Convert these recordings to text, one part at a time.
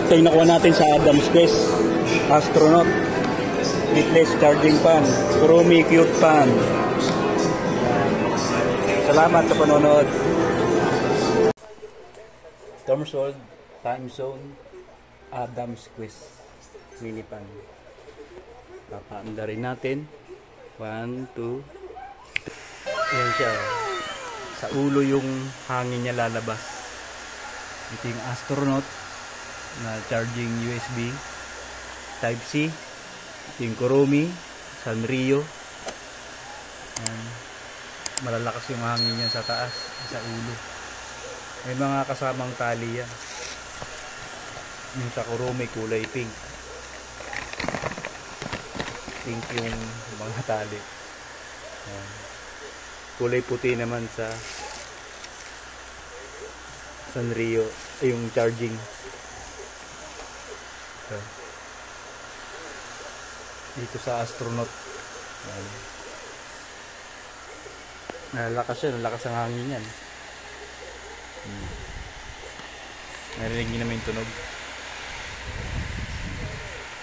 Ito yung nakuha natin sa Adam's Quest. Astronaut. Leadless charging pan. Kurumi cute pan. Salamat sa panonood. Stormshold, Time Zone, Adam's Quest. Mini pan. Papaanda rin natin. 1, 2. Ayan siya. Sa ulo yung hangin niya lalabas. Ito yung astronaut na charging USB Type C. Ito yung Kurumi Sanrio. Ayan. Malalakas yung hangin niya sa taas, sa ulo. May mga kasamang tali yan. Yung sa Kurumi kulay pink. Pink yung mga tali. Ayan. Kulay puti naman sa Sanrio, yung charging. So, dito sa astronaut. Nalakas yan, nalakas ang hangin yan. Narinig niyo naman yung tunog.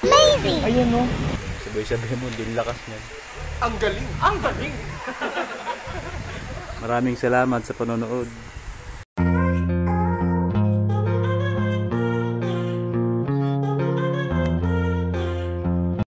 Amazing! Ayun no. Sabay-sabay mo din lakas niyan. Ang galing! Ang galing! Maraming salamat sa panonood.